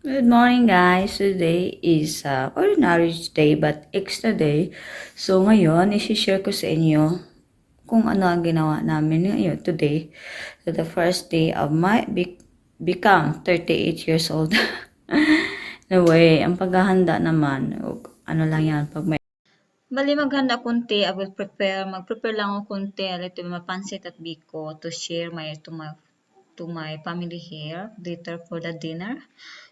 Good morning guys! Today is ordinary day but extra day. So ngayon, isi-share ko sa inyo kung ano ang ginawa namin ngayon today. So the first day of my become 38 years old. Anyway, ang paghahanda naman, ano lang yan, pag may bali maghanda kunti, I will mag-prepare lang ako kunti, alito mapansit at biko to share to my family here later for the dinner.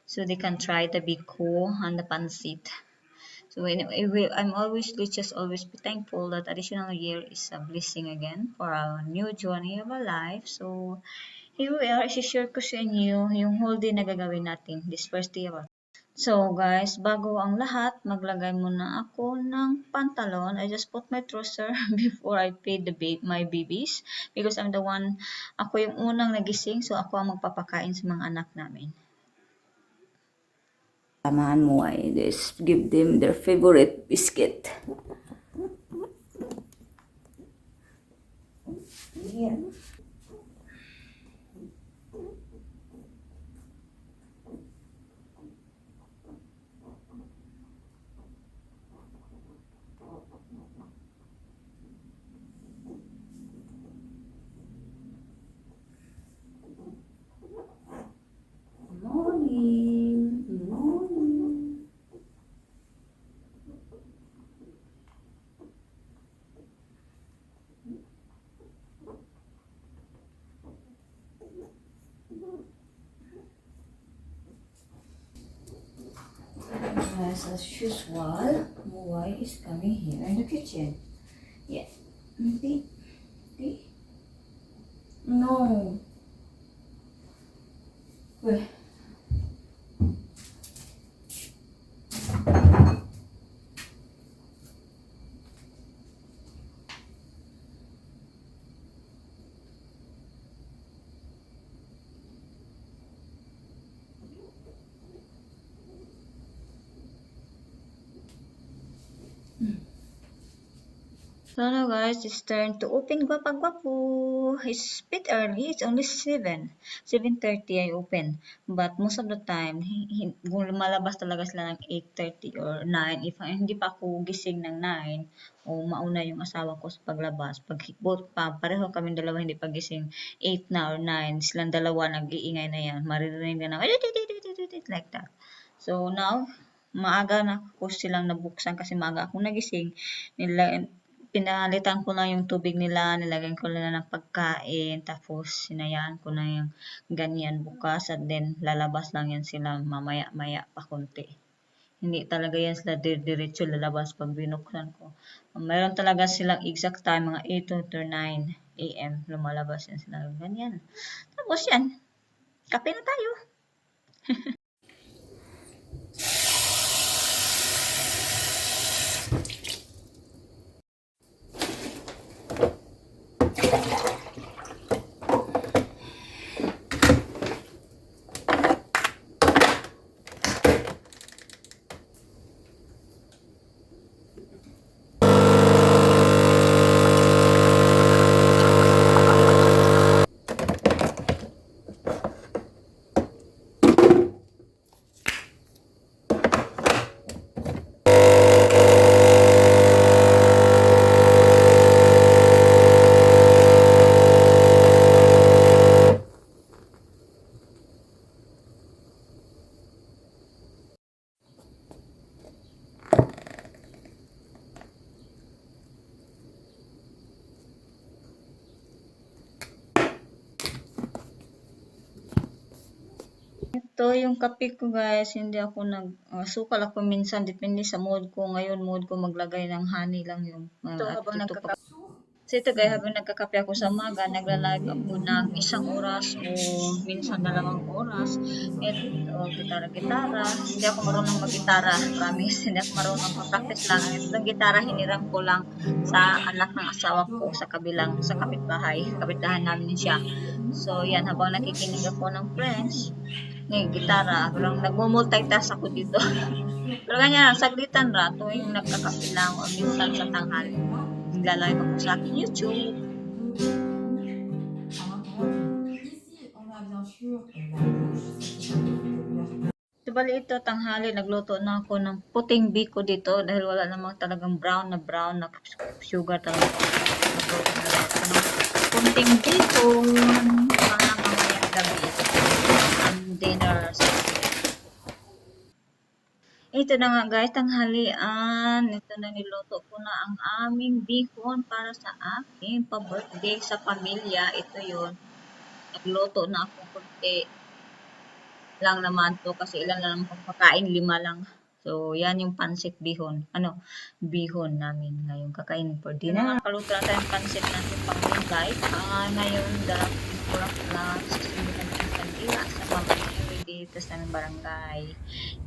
So they can try the biko and the pancit. So I'm always, let's just always be thankful that additional year is a blessing again for our new journey of our life. So here we are, i-share ko sa inyo yung whole day na gagawin natin this first day of our. So guys, bago ang lahat, maglagay muna ako ng pantalon. I just put my trouser before I feed my babies because I'm the one, ako yung unang nagising, so ako ang magpapakain sa mga anak namin. Samahan mo ay just give them their favorite biscuit. Yeah. Morning. Morning. As usual, Muay is coming here in the kitchen. Yeah. See? See? No. Wait. So now guys, it's turn to open Guapagwapo. It's a bit early. It's only 7:30 I open. But most of the time, lumalabas talaga sila ng 8:30 or 9. If hindi pa ako gising ng 9, o mauna yung asawa ko sa paglabas. Both pa, pareho kami dalawa hindi pa gising 8 na or 9. Silang dalawa nag-iingay na yan. Maririnig na like that. So now, maaga na ako silang nabuksan kasi maaga akong nagising. Pinalitan ko na yung tubig nila, nilagyan ko na ng pagkain, tapos sinayaan ko na yung ganyan bukas at then lalabas lang yan sila mamaya-maya pa konti. Hindi talaga yan sila diretso lalabas pag binuksan ko. Mayroon talaga silang exact time, mga 8 to 9 a.m. lumalabas yan sila ganyan. Tapos yan, kape na tayo. Ito yung kape ko guys, hindi ako sukal ako minsan, depende sa mood ko. Ngayon mood ko maglagay ng honey lang yung So ito guys, habang nagkakape ako sa umaga, nagla-live ako ng 1 oras o minsan 2 oras. Ito, gitara-gitara. Hindi ako marunong mag-gitara, promise. Hindi ako marunong mag-practice lang. Itong gitara, hiniram ko lang sa anak ng asawa ko sa sa kapitbahay. Kapitbahay namin siya. So yan, habang nakikinig ako ng French, gitara, parang nagmo-multitask ako dito. Pero ganyan, saglitan ra, tuwing nagkakape lang o minsan sa tanghali. Nagla-live ako sa aking YouTube. Ito So, bali ito, tanghali, nagluto na ako ng puting biko dito dahil wala namang talagang brown na sugar talaga. Nagluto na lang ako ng puting biko para mamayang gabi ang dinner. Ito na nga guys, tanghalian. Ito na niluto ko na ang aming bihon para sa akin pa-birthday sa pamilya. Ito yun. Nagluto na ako kunti lang naman to kasi ilan lang naman kakain, 5 lang. So, yan yung pansit bihon. Bihon namin ngayon kakainin for dinner. Nakaluto na tayong pansit natin pamulay. Ngayon, dalang kurang na sisindihan ng kandila sa Mama Mary dito sa aming barangay.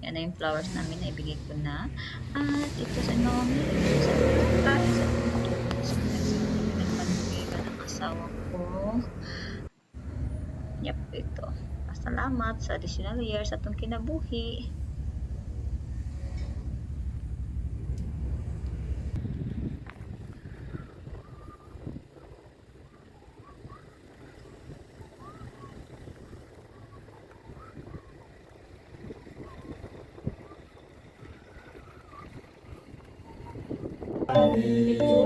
Yan na yung flowers namin na ibigay ko na. At ito sa Mama Mary, sa barangay, sa pinagpanubigan ng asawa ko. Yep, ito. Salamat sa additional years atong kinabuhi. Picture